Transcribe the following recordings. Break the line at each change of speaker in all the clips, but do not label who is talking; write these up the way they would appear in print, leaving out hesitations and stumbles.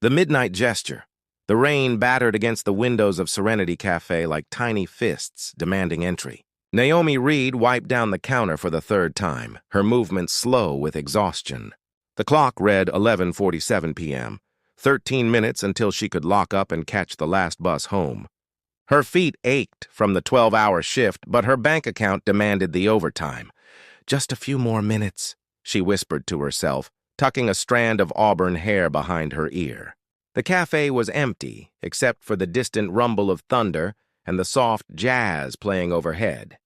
The midnight gesture. The rain battered against the windows of Serenity Café like tiny fists demanding entry. Naomi Reed wiped down the counter for the third time, her movements slow with exhaustion. The clock read 11:47 p.m., 13 minutes until she could lock up and catch the last bus home. Her feet ached from the 12-hour shift, but her bank account demanded the overtime. Just a few more minutes, she whispered to herself, tucking a strand of auburn hair behind her ear. The cafe was empty, except for the distant rumble of thunder and the soft jazz playing overhead.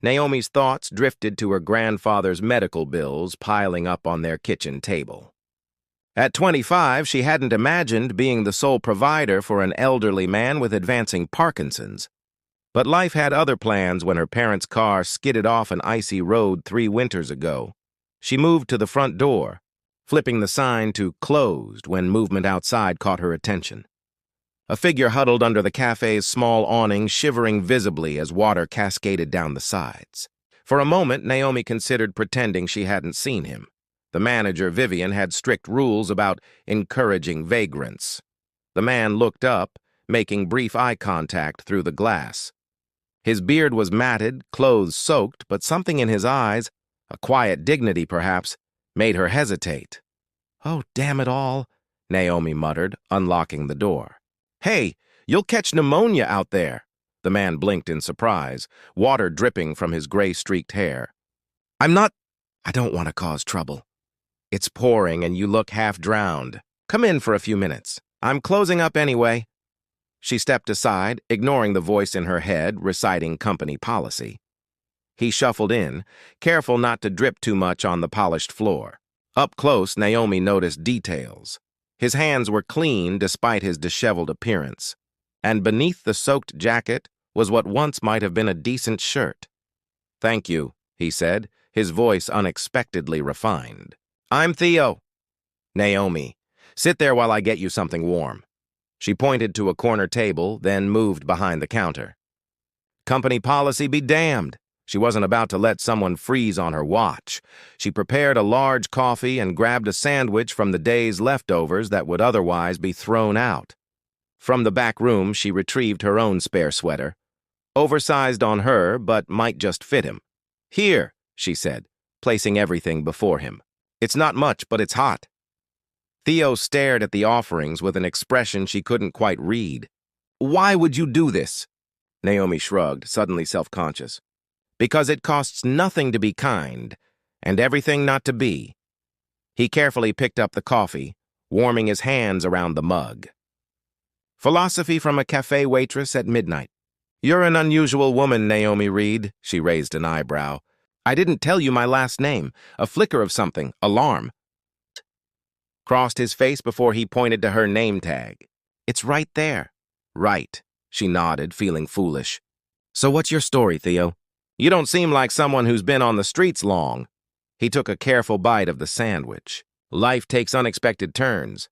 Naomi's thoughts drifted to her grandfather's medical bills piling up on their kitchen table. At 25, she hadn't imagined being the sole provider for an elderly man with advancing Parkinson's. But life had other plans when her parents' car skidded off an icy road 3 winters ago. She moved to the front door, flipping the sign to closed when movement outside caught her attention. A figure huddled under the cafe's small awning, shivering visibly as water cascaded down the sides. For a moment, Naomi considered pretending she hadn't seen him. The manager, Vivian, had strict rules about encouraging vagrants. The man looked up, making brief eye contact through the glass. His beard was matted, clothes soaked, but something in his eyes, a quiet dignity perhaps, made her hesitate. "Oh, damn it all," Naomi muttered, unlocking the door. "Hey, you'll catch pneumonia out there." The man blinked in surprise, water dripping from his gray-streaked hair. I don't want to cause trouble. It's pouring and you look half-drowned. Come in for a few minutes. I'm closing up anyway." She stepped aside, ignoring the voice in her head reciting company policy. He shuffled in, careful not to drip too much on the polished floor. Up close, Naomi noticed details. His hands were clean despite his disheveled appearance, and beneath the soaked jacket was what once might have been a decent shirt. "Thank you," he said, his voice unexpectedly refined. "I'm Theo." "Naomi, sit there while I get you something warm." She pointed to a corner table, then moved behind the counter. Company policy be damned. She wasn't about to let someone freeze on her watch. She prepared a large coffee and grabbed a sandwich from the day's leftovers that would otherwise be thrown out. From the back room, she retrieved her own spare sweater. Oversized on her, but might just fit him. "Here," she said, placing everything before him. "It's not much, but it's hot." Theo stared at the offerings with an expression she couldn't quite read. "Why would you do this?" Naomi shrugged, suddenly self-conscious. "Because it costs nothing to be kind, and everything not to be." He carefully picked up the coffee, warming his hands around the mug. Philosophy from a cafe waitress at midnight. "You're an unusual woman, Naomi Reed," she raised an eyebrow. "I didn't tell you my last name. A flicker of something. Alarm." Crossed his face before he pointed to her name tag. "It's right there." "Right," she nodded, feeling foolish. "So what's your story, Theo? You don't seem like someone who's been on the streets long." He took a careful bite of the sandwich. "Life takes unexpected turns.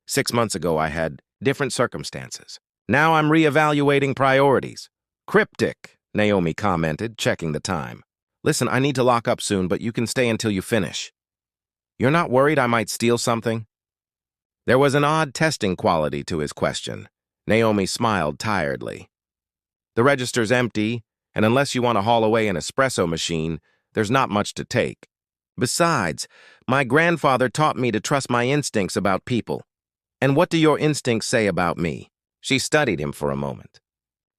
6 months ago I had different circumstances. Now I'm reevaluating priorities." "Cryptic," Naomi commented, checking the time. "Listen, I need to lock up soon, but you can stay until you finish." "You're not worried I might steal something?" There was an odd testing quality to his question. Naomi smiled tiredly. "The register's empty, and unless you want to haul away an espresso machine, there's not much to take. Besides, my grandfather taught me to trust my instincts about people. And what do your instincts say about me?" She studied him for a moment.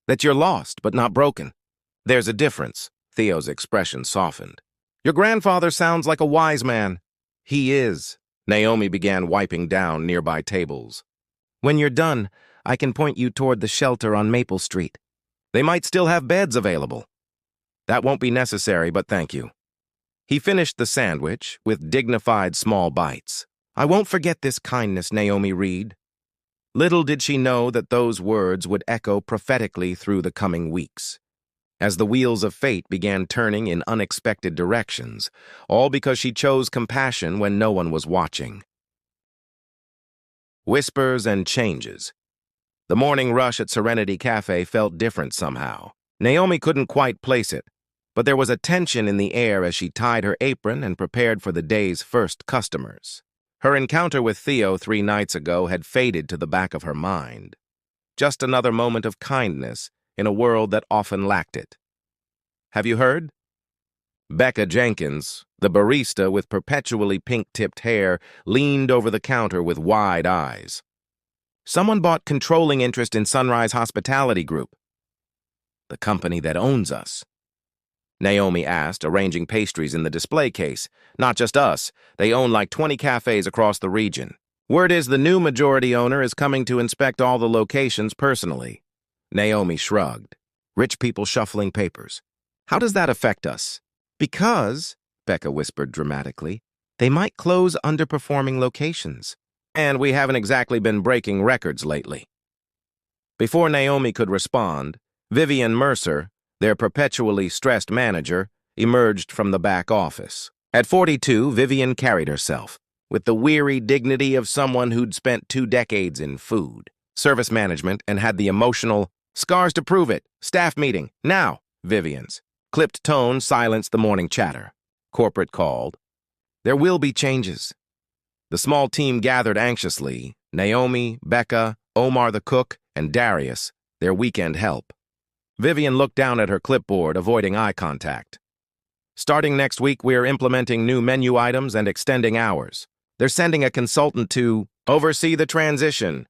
"That you're lost, but not broken." "There's a difference." Theo's expression softened. "Your grandfather sounds like a wise man." "He is." Naomi began wiping down nearby tables. "When you're done, I can point you toward the shelter on Maple Street. They might still have beds available." "That won't be necessary, but thank you." He finished the sandwich with dignified small bites. "I won't forget this kindness, Naomi Reed." Little did she know that those words would echo prophetically through the coming weeks, as the wheels of fate began turning in unexpected directions, all because she chose compassion when no one was watching. Whispers and changes. The morning rush at Serenity Café felt different somehow. Naomi couldn't quite place it, but there was a tension in the air as she tied her apron and prepared for the day's first customers. Her encounter with Theo 3 nights ago had faded to the back of her mind. Just another moment of kindness in a world that often lacked it. Have you heard? Becca Jenkins, the barista with perpetually pink-tipped hair, leaned over the counter with wide eyes. Someone bought controlling interest in Sunrise Hospitality Group, the company that owns us. Naomi asked, arranging pastries in the display case. Not just us. They own like 20 cafes across the region. Word is the new majority owner is coming to inspect all the locations personally. Naomi shrugged. Rich people shuffling papers. How does that affect us? Because, Becca whispered dramatically, they might close underperforming locations. And we haven't exactly been breaking records lately. Before Naomi could respond, Vivian Mercer, their perpetually stressed manager, emerged from the back office. At 42, Vivian carried herself, with the weary dignity of someone who'd spent 2 decades in food, service management, and had the emotional, scars to prove it, staff meeting, now, Vivian's. Clipped tone silenced the morning chatter. Corporate called. There will be changes. The small team gathered anxiously, Naomi, Becca, Omar the cook, and Darius, their weekend help. Vivian looked down at her clipboard, avoiding eye contact. Starting next week, we're implementing new menu items and extending hours. They're sending a consultant to oversee the transition.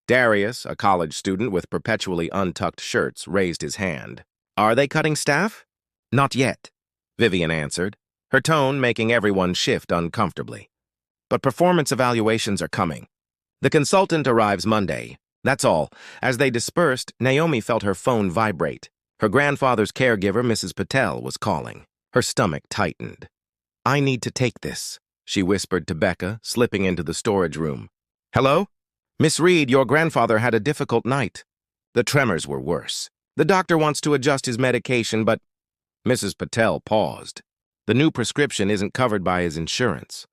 Darius, a college student with perpetually untucked shirts, raised his hand. Are they cutting staff? Not yet, Vivian answered, her tone making everyone shift uncomfortably. But performance evaluations are coming. The consultant arrives Monday. That's all. As they dispersed, Naomi felt her phone vibrate. Her grandfather's caregiver, Mrs. Patel, was calling. Her stomach tightened. I need to take this, she whispered to Becca, slipping into the storage room. Hello? Miss Reed, your grandfather had a difficult night. The tremors were worse. The doctor wants to adjust his medication, but Mrs. Patel paused. The new prescription isn't covered by his insurance.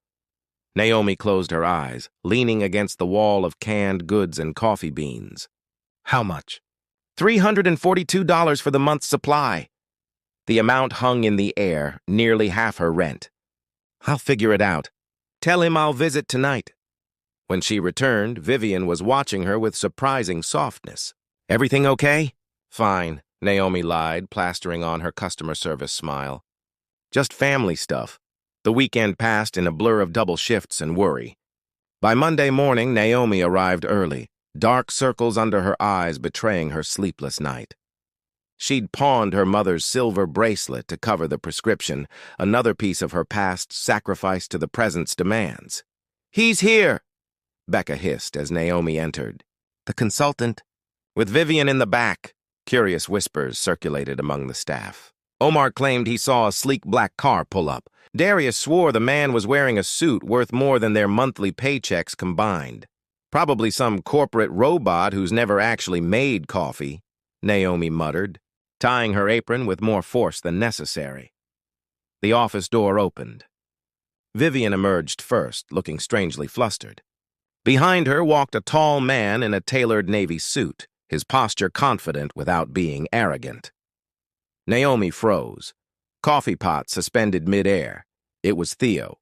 Naomi closed her eyes, leaning against the wall of canned goods and coffee beans. How much? $342 for the month's supply. The amount hung in the air, nearly half her rent. I'll figure it out. Tell him I'll visit tonight. When she returned, Vivian was watching her with surprising softness. Everything okay? Fine, Naomi lied, plastering on her customer service smile. Just family stuff. The weekend passed in a blur of double shifts and worry. By Monday morning, Naomi arrived early, dark circles under her eyes betraying her sleepless night. She'd pawned her mother's silver bracelet to cover the prescription, another piece of her past sacrificed to the present's demands. He's here, Becca hissed as Naomi entered. The consultant. With Vivian in the back, curious whispers circulated among the staff. Omar claimed he saw a sleek black car pull up. Darius swore the man was wearing a suit worth more than their monthly paychecks combined. Probably some corporate robot who's never actually made coffee, Naomi muttered, tying her apron with more force than necessary. The office door opened. Vivian emerged first, looking strangely flustered. Behind her walked a tall man in a tailored navy suit, his posture confident without being arrogant. Naomi froze, coffee pot suspended midair. It was Theo,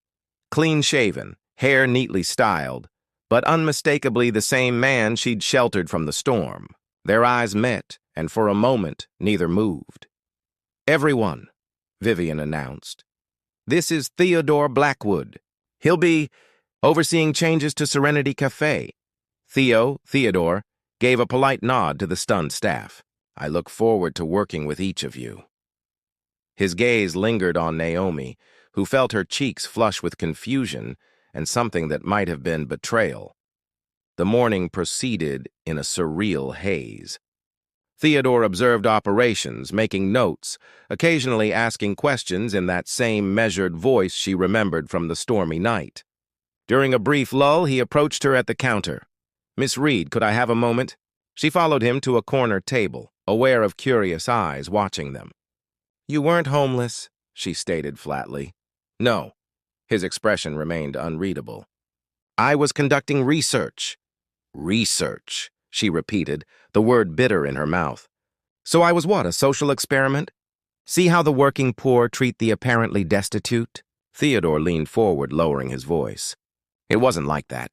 clean-shaven, hair neatly styled, but unmistakably the same man she'd sheltered from the storm. Their eyes met, and for a moment, neither moved. Everyone, Vivian announced. This is Theodore Blackwood. He'll be overseeing changes to Serenity Café. Theodore, gave a polite nod to the stunned staff. I look forward to working with each of you. His gaze lingered on Naomi, who felt her cheeks flush with confusion and something that might have been betrayal. The morning proceeded in a surreal haze. Theodore observed operations, making notes, occasionally asking questions in that same measured voice she remembered from the stormy night. During a brief lull, he approached her at the counter. Miss Reed, could I have a moment? She followed him to a corner table, aware of curious eyes watching them. You weren't homeless, she stated flatly. No. His expression remained unreadable. I was conducting research. Research, she repeated, the word bitter in her mouth. So I was what, a social experiment? See how the working poor treat the apparently destitute? Theodore leaned forward, lowering his voice. It wasn't like that.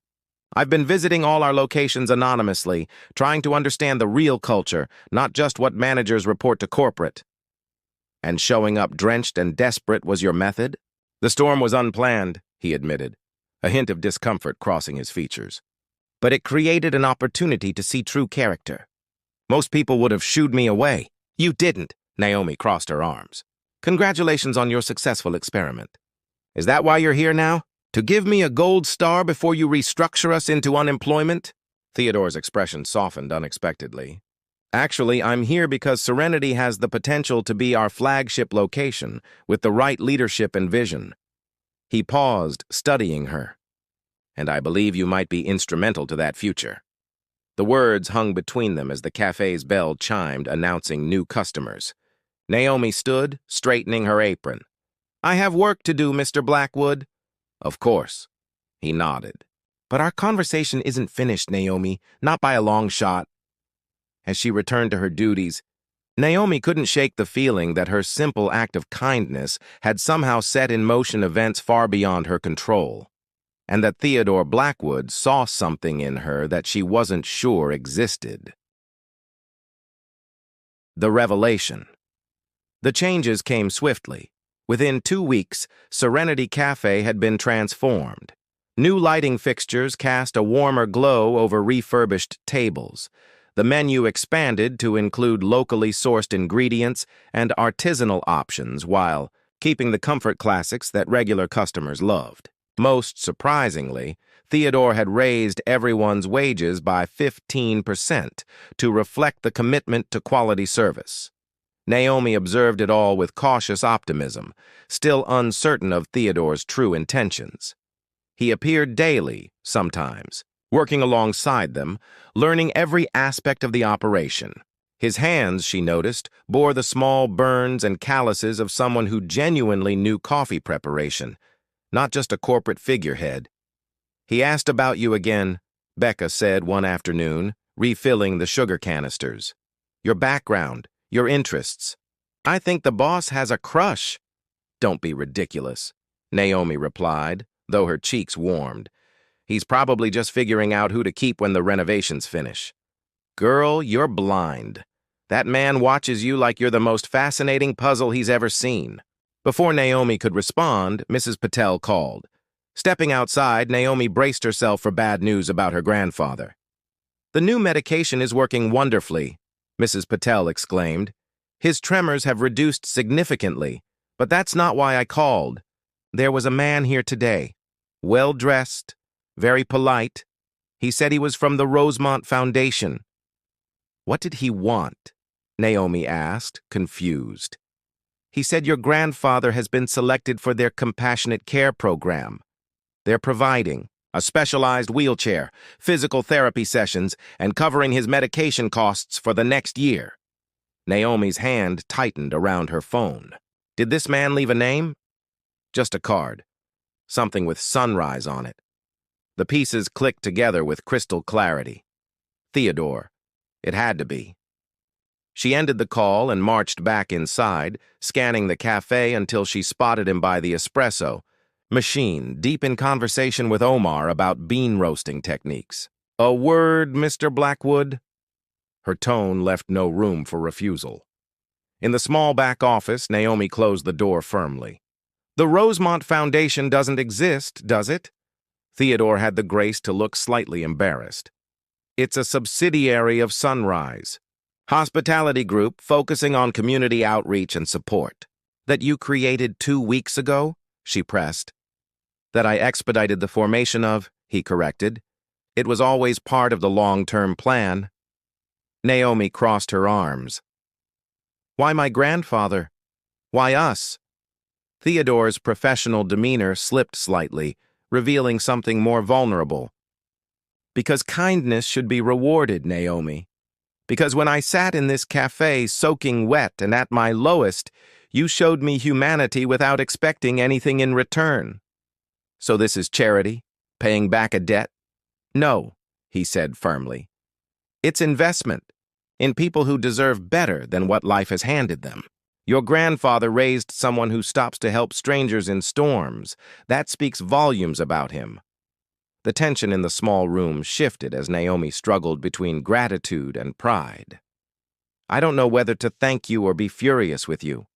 I've been visiting all our locations anonymously, trying to understand the real culture, not just what managers report to corporate. And showing up drenched and desperate was your method? The storm was unplanned, he admitted, a hint of discomfort crossing his features. But it created an opportunity to see true character. Most people would have shooed me away. You didn't, Naomi crossed her arms. Congratulations on your successful experiment. Is that why you're here now? To give me a gold star before you restructure us into unemployment? Theodore's expression softened unexpectedly. Actually, I'm here because Serenity has the potential to be our flagship location with the right leadership and vision. He paused, studying her. And I believe you might be instrumental to that future. The words hung between them as the cafe's bell chimed, announcing new customers. Naomi stood, straightening her apron. I have work to do, Mr. Blackwood. Of course. He nodded. But our conversation isn't finished, Naomi, not by a long shot. As she returned to her duties, Naomi couldn't shake the feeling that her simple act of kindness had somehow set in motion events far beyond her control, and that Theodore Blackwood saw something in her that she wasn't sure existed. The revelation. The changes came swiftly. Within 2 weeks, Serenity Café had been transformed. New lighting fixtures cast a warmer glow over refurbished tables. The menu expanded to include locally sourced ingredients and artisanal options while keeping the comfort classics that regular customers loved. Most surprisingly, Theodore had raised everyone's wages by 15% to reflect the commitment to quality service. Naomi observed it all with cautious optimism, still uncertain of Theodore's true intentions. He appeared daily, sometimes, working alongside them, learning every aspect of the operation. His hands, she noticed, bore the small burns and calluses of someone who genuinely knew coffee preparation, not just a corporate figurehead. He asked about you again, Becca said one afternoon, refilling the sugar canisters. Your background, your interests. I think the boss has a crush. Don't be ridiculous, Naomi replied, though her cheeks warmed. He's probably just figuring out who to keep when the renovations finish. Girl, you're blind. That man watches you like you're the most fascinating puzzle he's ever seen. Before Naomi could respond, Mrs. Patel called. Stepping outside, Naomi braced herself for bad news about her grandfather. The new medication is working wonderfully, Mrs. Patel exclaimed. His tremors have reduced significantly, but that's not why I called. There was a man here today, well-dressed, very polite. He said he was from the Rosemont Foundation. What did he want? Naomi asked, confused. He said your grandfather has been selected for their compassionate care program. They're providing a specialized wheelchair, physical therapy sessions, and covering his medication costs for the next year. Naomi's hand tightened around her phone. Did this man leave a name? Just a card. Something with sunrise on it. The pieces clicked together with crystal clarity. Theodore. It had to be. She ended the call and marched back inside, scanning the cafe until she spotted him by the espresso machine, deep in conversation with Omar about bean roasting techniques. A word, Mr. Blackwood? Her tone left no room for refusal. In the small back office, Naomi closed the door firmly. The Rosemont Foundation doesn't exist, does it? Theodore had the grace to look slightly embarrassed. It's a subsidiary of Sunrise. Hospitality group focusing on community outreach and support. That you created 2 weeks ago? She pressed. That I expedited the formation of, he corrected. It was always part of the long-term plan. Naomi crossed her arms. Why my grandfather? Why us? Theodore's professional demeanor slipped slightly, revealing something more vulnerable. Because kindness should be rewarded, Naomi. Because when I sat in this cafe soaking wet and at my lowest, you showed me humanity without expecting anything in return. So this is charity? Paying back a debt? No, he said firmly. It's investment in people who deserve better than what life has handed them. Your grandfather raised someone who stops to help strangers in storms. That speaks volumes about him. The tension in the small room shifted as Naomi struggled between gratitude and pride. "I don't know whether to thank you or be furious with you.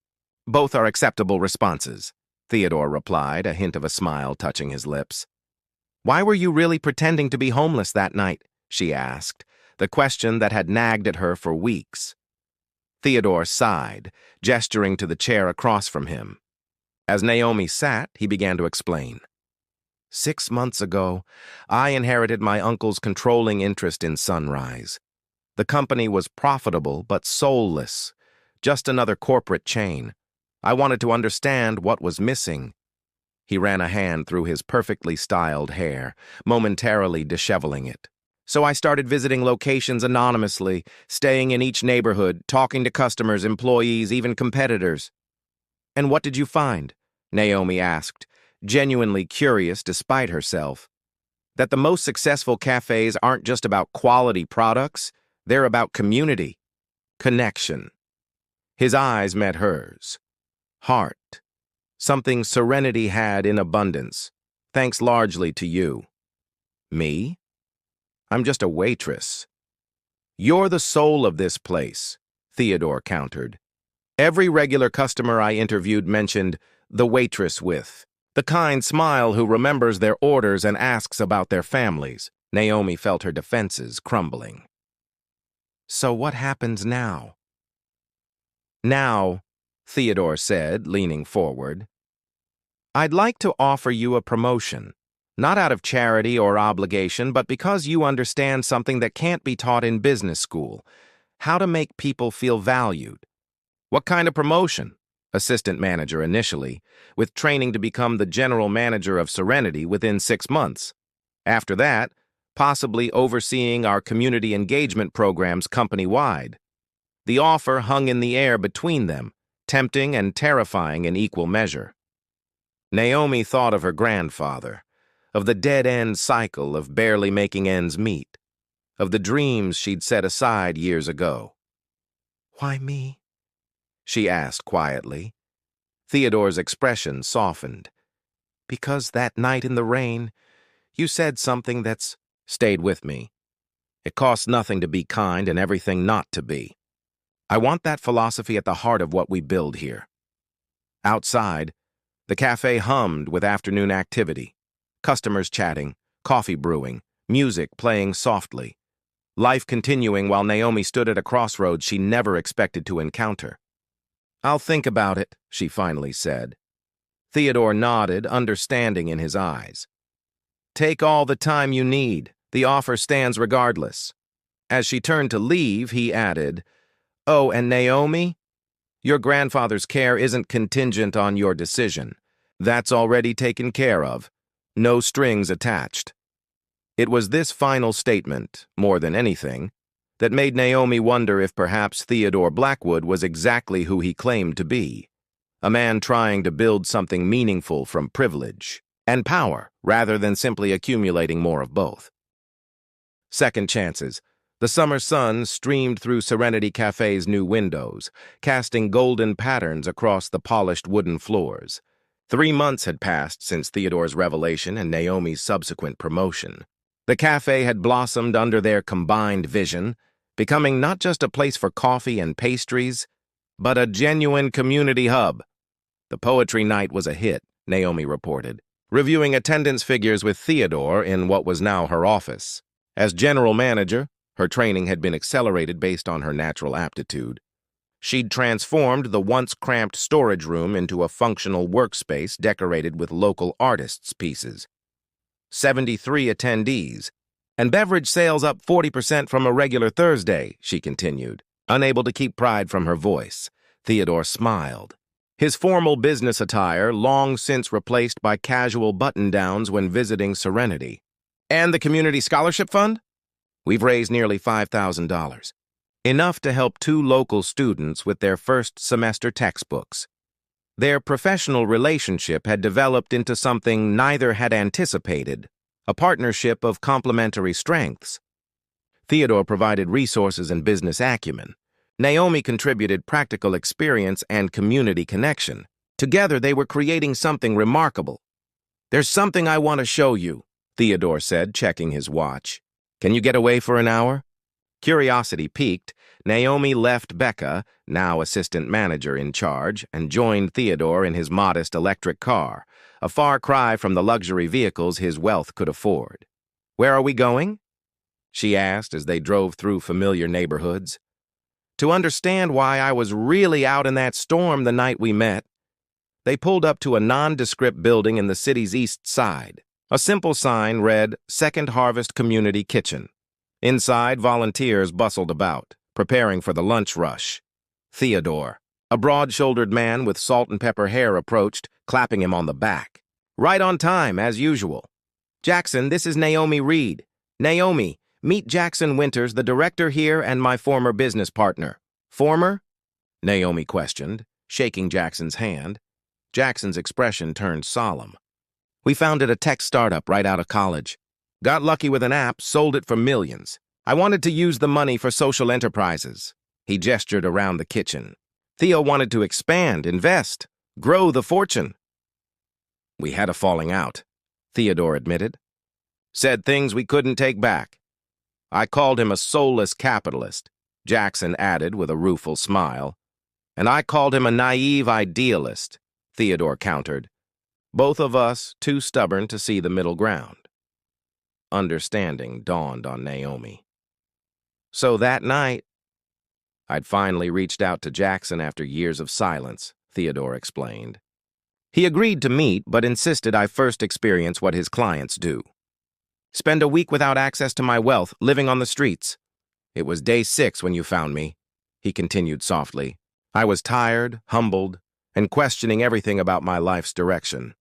Both are acceptable responses," Theodore replied, a hint of a smile touching his lips. "Why were you really pretending to be homeless that night?" she asked, the question that had nagged at her for weeks. Theodore sighed, gesturing to the chair across from him. As Naomi sat, he began to explain. 6 months ago, I inherited my uncle's controlling interest in Sunrise. The company was profitable but soulless, just another corporate chain. I wanted to understand what was missing. He ran a hand through his perfectly styled hair, momentarily disheveling it. So I started visiting locations anonymously, staying in each neighborhood, talking to customers, employees, even competitors. "And what did you find?" Naomi asked, genuinely curious despite herself. "That the most successful cafes aren't just about quality products, they're about community, connection." His eyes met hers. Heart. Something Serenity had in abundance, thanks largely to you. "Me? I'm just a waitress." "You're the soul of this place," Theodore countered. "Every regular customer I interviewed mentioned the waitress with, the kind smile who remembers their orders and asks about their families." Naomi felt her defenses crumbling. "So what happens now?" "Now," Theodore said, leaning forward, "I'd like to offer you a promotion, not out of charity or obligation, but because you understand something that can't be taught in business school, how to make people feel valued." "What kind of promotion?" Assistant manager initially, with training to become the general manager of Serenity within 6 months. After that, possibly overseeing our community engagement programs company-wide. The offer hung in the air between them, tempting and terrifying in equal measure. Naomi thought of her grandfather, of the dead-end cycle of barely making ends meet, of the dreams she'd set aside years ago. "Why me?" she asked quietly. Theodore's expression softened. "Because that night in the rain, you said something that's stayed with me. It costs nothing to be kind and everything not to be. I want that philosophy at the heart of what we build here." Outside, the cafe hummed with afternoon activity. Customers chatting, coffee brewing, music playing softly. Life continuing while Naomi stood at a crossroads she never expected to encounter. "I'll think about it," she finally said. Theodore nodded, understanding in his eyes. "Take all the time you need. The offer stands regardless." As she turned to leave, he added, "Oh, and Naomi, your grandfather's care isn't contingent on your decision. That's already taken care of. No strings attached." It was this final statement, more than anything, that made Naomi wonder if perhaps Theodore Blackwood was exactly who he claimed to be, a man trying to build something meaningful from privilege and power rather than simply accumulating more of both. Second chances. The summer sun streamed through Serenity Cafe's new windows, casting golden patterns across the polished wooden floors. 3 months had passed since Theodore's revelation and Naomi's subsequent promotion. The cafe had blossomed under their combined vision, becoming not just a place for coffee and pastries, but a genuine community hub. The poetry night was a hit, Naomi reported, reviewing attendance figures with Theodore in what was now her office. As general manager, her training had been accelerated based on her natural aptitude. She'd transformed the once cramped storage room into a functional workspace decorated with local artists' pieces. 73 attendees, and beverage sales up 40% from a regular Thursday, she continued, unable to keep pride from her voice. Theodore smiled. His formal business attire long since replaced by casual button-downs when visiting Serenity. "And the Community Scholarship Fund? We've raised nearly $5,000. Enough to help 2 local students with their first semester textbooks." Their professional relationship had developed into something neither had anticipated, a partnership of complementary strengths. Theodore provided resources and business acumen. Naomi contributed practical experience and community connection. Together, they were creating something remarkable. "There's something I want to show you," Theodore said, checking his watch. Can you get away for an hour? Curiosity piqued, Naomi left Becca, now assistant manager in charge, and joined Theodore in his modest electric car, a far cry from the luxury vehicles his wealth could afford. Where are we going? She asked as they drove through familiar neighborhoods. To understand why I was really out in that storm the night we met. They pulled up to a nondescript building in the city's east side. A simple sign read, Second Harvest Community Kitchen. Inside, volunteers bustled about, preparing for the lunch rush. Theodore, a broad-shouldered man with salt and pepper hair, approached, clapping him on the back. Right on time, as usual. Jackson, this is Naomi Reed. Naomi, meet Jackson Winters, the director here and my former business partner. Former? Naomi questioned, shaking Jackson's hand. Jackson's expression turned solemn. We founded a tech startup right out of college. Got lucky with an app, sold it for millions. I wanted to use the money for social enterprises. He gestured around the kitchen. Theo wanted to expand, invest, grow the fortune. We had a falling out, Theodore admitted. Said things we couldn't take back. I called him a soulless capitalist, Jackson added with a rueful smile. And I called him a naive idealist, Theodore countered. Both of us too stubborn to see the middle ground. Understanding dawned on Naomi. So that night, I'd finally reached out to Jackson after years of silence, Theodore explained. He agreed to meet, but insisted I first experience what his clients do. Spend a week without access to my wealth, living on the streets. It was day 6 when you found me, he continued softly. I was tired, humbled, and questioning everything about my life's direction.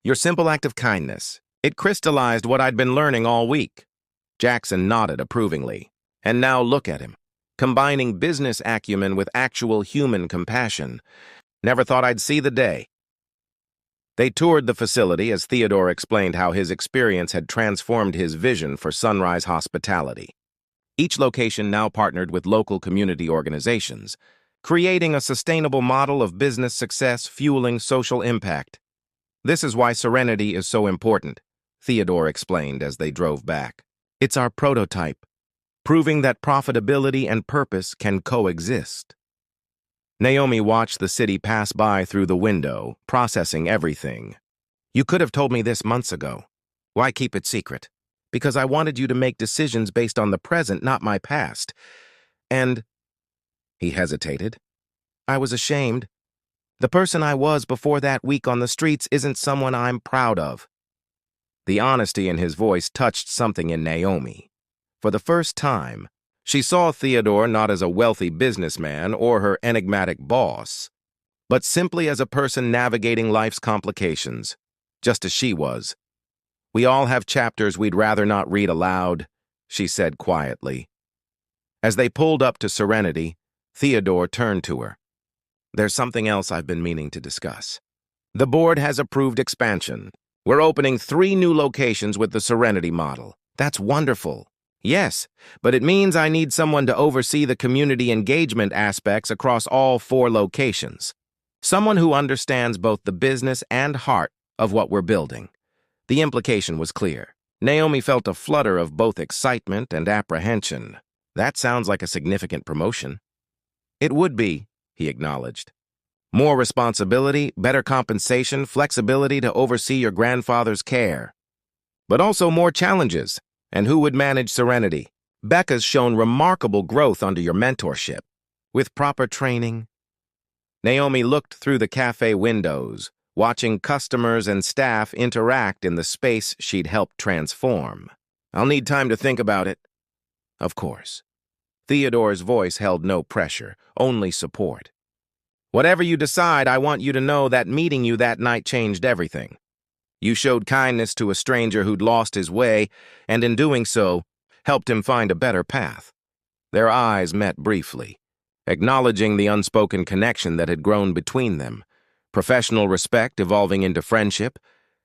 Your simple act of kindness, it crystallized what I'd been learning all week. Jackson nodded approvingly. And now look at him, combining business acumen with actual human compassion. Never thought I'd see the day. They toured the facility as Theodore explained how his experience had transformed his vision for Sunrise hospitality. Each location now partnered with local community organizations, creating a sustainable model of business success fueling social impact. This is why Serenity is so important, Theodore explained as they drove back. It's our prototype, proving that profitability and purpose can coexist. Naomi watched the city pass by through the window, processing everything. You could have told me this months ago. Why keep it secret? Because I wanted you to make decisions based on the present, not my past. And... He hesitated. I was ashamed. The person I was before that week on the streets isn't someone I'm proud of. The honesty in his voice touched something in Naomi. For the first time, she saw Theodore not as a wealthy businessman or her enigmatic boss, but simply as a person navigating life's complications, just as she was. We all have chapters we'd rather not read aloud, she said quietly. As they pulled up to Serenity, Theodore turned to her. There's something else I've been meaning to discuss. The board has approved expansion. We're opening 3 new locations with the Serenity model. That's wonderful. Yes, but it means I need someone to oversee the community engagement aspects across all 4 locations. Someone who understands both the business and heart of what we're building. The implication was clear. Naomi felt a flutter of both excitement and apprehension. That sounds like a significant promotion. It would be, he acknowledged. More responsibility, better compensation, flexibility to oversee your grandfather's care. But also more challenges. And who would manage Serenity? Becca's shown remarkable growth under your mentorship. With proper training. Naomi looked through the cafe windows, watching customers and staff interact in the space she'd helped transform. I'll need time to think about it. Of course. Theodore's voice held no pressure, only support. Whatever you decide, I want you to know that meeting you that night changed everything. You showed kindness to a stranger who'd lost his way, and in doing so, helped him find a better path. Their eyes met briefly, acknowledging the unspoken connection that had grown between them, professional respect evolving into friendship,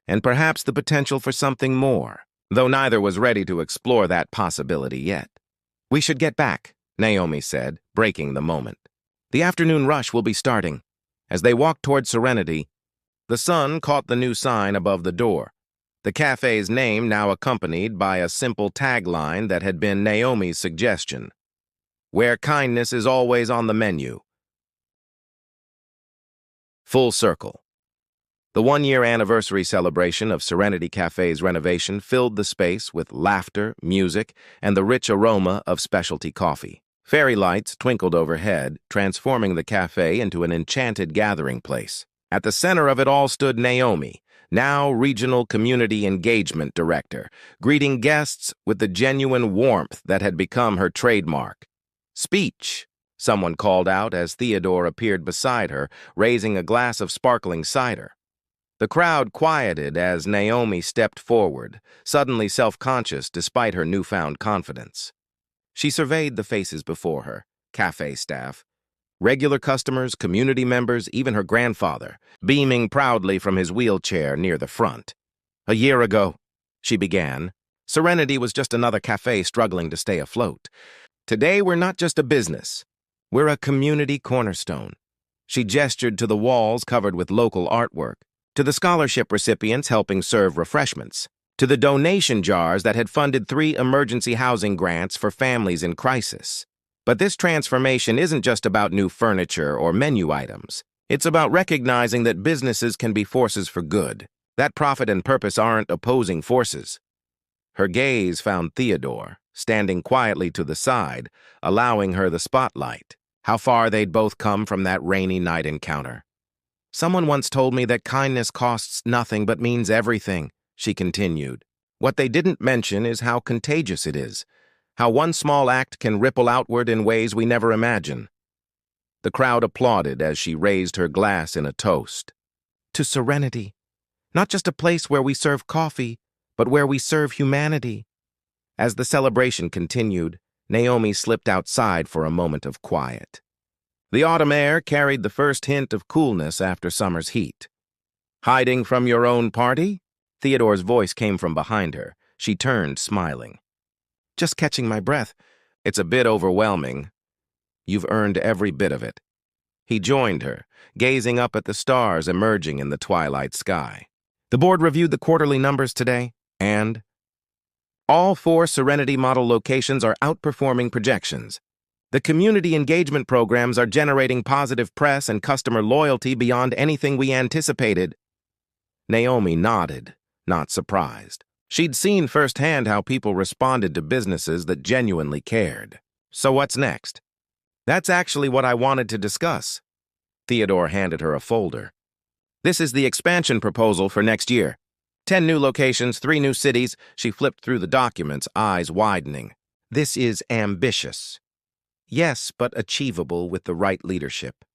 and perhaps the potential for something more, though neither was ready to explore that possibility yet. We should get back, Naomi said, breaking the moment. The afternoon rush will be starting. As they walked toward Serenity, the sun caught the new sign above the door. the cafe's name now accompanied by a simple tagline that had been Naomi's suggestion: "Where kindness is always on the menu." Full circle. The one-year anniversary celebration of Serenity Cafe's renovation filled the space with laughter, music, and the rich aroma of specialty coffee. Fairy lights twinkled overhead, transforming the cafe into an enchanted gathering place. At the center of it all stood Naomi, now Regional Community Engagement Director, greeting guests with the genuine warmth that had become her trademark. "Speech," someone called out as Theodore appeared beside her, raising a glass of sparkling cider. The crowd quieted as Naomi stepped forward, suddenly self-conscious despite her newfound confidence. She surveyed the faces before her: cafe staff, regular customers, community members, even her grandfather, beaming proudly from his wheelchair near the front. "A year ago," she began, "Serenity was just another cafe struggling to stay afloat. Today, we're not just a business. We're a community cornerstone." She gestured to the walls covered with local artwork, to the scholarship recipients helping serve refreshments, to the donation jars that had funded 3 emergency housing grants for families in crisis. But this transformation isn't just about new furniture or menu items. It's about recognizing that businesses can be forces for good, that profit and purpose aren't opposing forces. Her gaze found Theodore, standing quietly to the side, allowing her the spotlight. How far they'd both come from that rainy night encounter. "Someone once told me that kindness costs nothing but means everything," she continued. "What they didn't mention is how contagious it is, how one small act can ripple outward in ways we never imagine." The crowd applauded as she raised her glass in a toast. "To Serenity, not just a place where we serve coffee, but where we serve humanity." As the celebration continued, Naomi slipped outside for a moment of quiet. The autumn air carried the first hint of coolness after summer's heat. "Hiding from your own party?" Theodore's voice came from behind her. She turned, smiling. "Just catching my breath. It's a bit overwhelming." "You've earned every bit of it." He joined her, gazing up at the stars emerging in the twilight sky. "The board reviewed the quarterly numbers today, and all 4 Serenity model locations are outperforming projections. The community engagement programs are generating positive press and customer loyalty beyond anything we anticipated." Naomi nodded, not surprised. She'd seen firsthand how people responded to businesses that genuinely cared. "So what's next?" "That's actually what I wanted to discuss." Theodore handed her a folder. "This is the expansion proposal for next year. 10 new locations, 3 new cities." She flipped through the documents, eyes widening. "This is ambitious." "Yes, but achievable with the right leadership."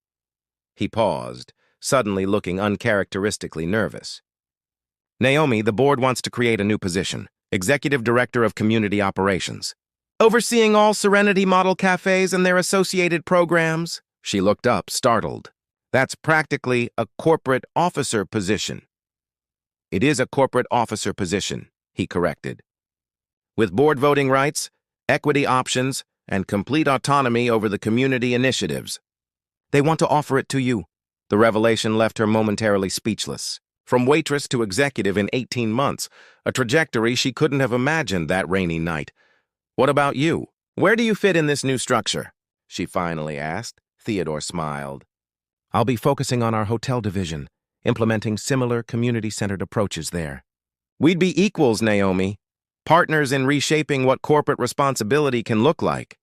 He paused, suddenly looking uncharacteristically nervous. "Naomi, the board wants to create a new position, Executive Director of Community Operations. Overseeing all Serenity model cafes and their associated programs." She looked up, startled. "That's practically a corporate officer position." "It is a corporate officer position," he corrected. "With board voting rights, equity options, and complete autonomy over the community initiatives. They want to offer it to you." The revelation left her momentarily speechless. From waitress to executive in 18 months, a trajectory she couldn't have imagined that rainy night. "What about you? Where do you fit in this new structure?" she finally asked. Theodore smiled. "I'll be focusing on our hotel division, implementing similar community-centered approaches there." "We'd be equals, Naomi. Partners in reshaping what corporate responsibility can look like."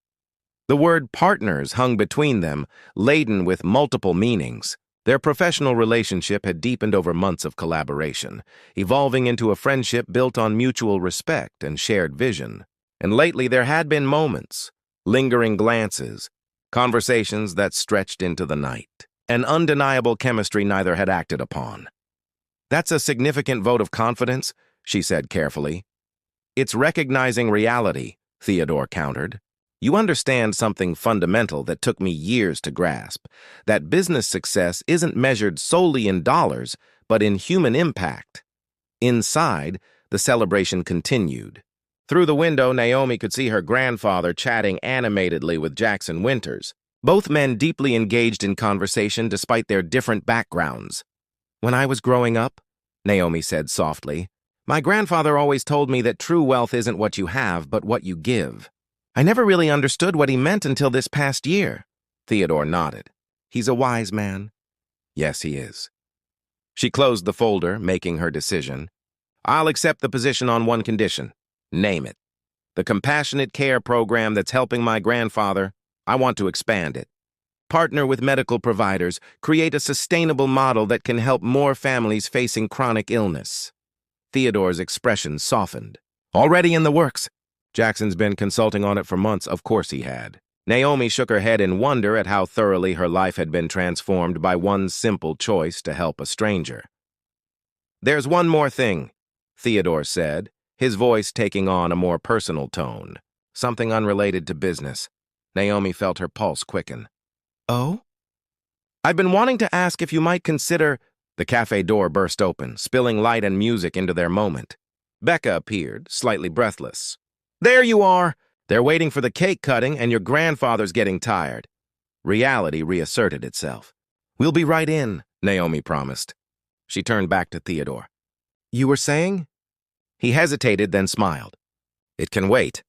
The word partners hung between them, laden with multiple meanings. Their professional relationship had deepened over months of collaboration, evolving into a friendship built on mutual respect and shared vision. And lately there had been moments, lingering glances, conversations that stretched into the night, an undeniable chemistry neither had acted upon. "That's a significant vote of confidence," she said carefully. "It's recognizing reality," Theodore countered. "You understand something fundamental that took me years to grasp, that business success isn't measured solely in dollars, but in human impact." Inside, the celebration continued. Through the window, Naomi could see her grandfather chatting animatedly with Jackson Winters, both men deeply engaged in conversation despite their different backgrounds. "When I was growing up," Naomi said softly, My grandfather always told me that true wealth isn't what you have, but what you give. I never really understood what he meant until this past year. Theodore nodded. He's a wise man. Yes, he is. She closed the folder, making her decision. I'll accept the position on one condition. Name it. The compassionate care program that's helping my grandfather, I want to expand it. Partner with medical providers, create a sustainable model that can help more families facing chronic illness. Theodore's expression softened. Already in the works. Jackson's been consulting on it for months, of course he had. Naomi shook her head in wonder at how thoroughly her life had been transformed by one simple choice to help a stranger. There's one more thing, Theodore said, his voice taking on a more personal tone. Something unrelated to business. Naomi felt her pulse quicken. Oh? I've been wanting to ask if you might consider... The cafe door burst open, spilling light and music into their moment. Becca appeared, slightly breathless. There you are! They're waiting for the cake cutting and your grandfather's getting tired. Reality reasserted itself. We'll be right in, Naomi promised. She turned back to Theodore. You were saying? He hesitated, then smiled. It can wait.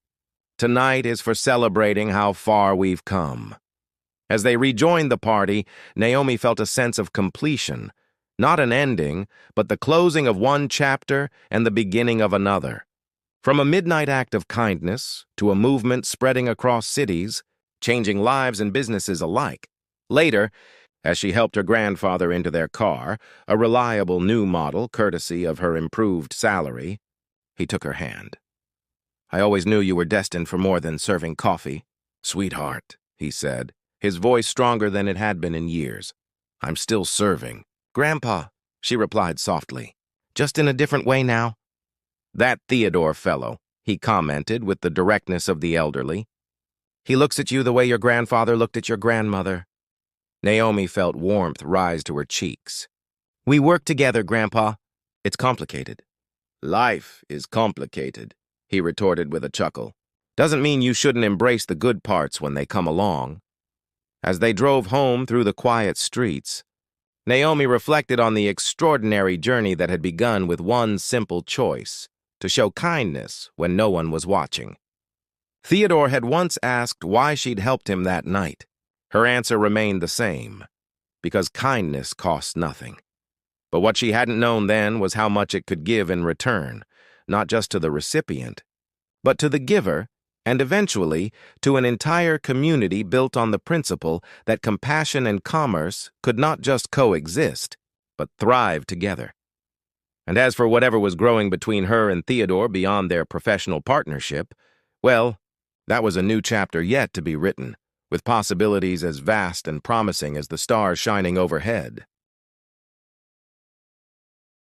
Tonight is for celebrating how far we've come. As they rejoined the party, Naomi felt a sense of completion. Not an ending, but the closing of one chapter and the beginning of another. From a midnight act of kindness to a movement spreading across cities, changing lives and businesses alike. Later, as she helped her grandfather into their car, a reliable new model courtesy of her improved salary, he took her hand. I always knew you were destined for more than serving coffee. Sweetheart, he said, his voice stronger than it had been in years. I'm still serving. Grandpa, she replied softly, just in a different way now. That Theodore fellow, he commented with the directness of the elderly. He looks at you the way your grandfather looked at your grandmother. Naomi felt warmth rise to her cheeks. We work together, Grandpa. It's complicated. Life is complicated, he retorted with a chuckle. Doesn't mean you shouldn't embrace the good parts when they come along. As they drove home through the quiet streets, Naomi reflected on the extraordinary journey that had begun with one simple choice, to show kindness when no one was watching. Theodore had once asked why she'd helped him that night. Her answer remained the same, because kindness costs nothing. But what she hadn't known then was how much it could give in return, not just to the recipient, but to the giver, and eventually to an entire community built on the principle that compassion and commerce could not just coexist, but thrive together. And as for whatever was growing between her and Theodore beyond their professional partnership, well, that was a new chapter yet to be written, with possibilities as vast and promising as the stars shining overhead.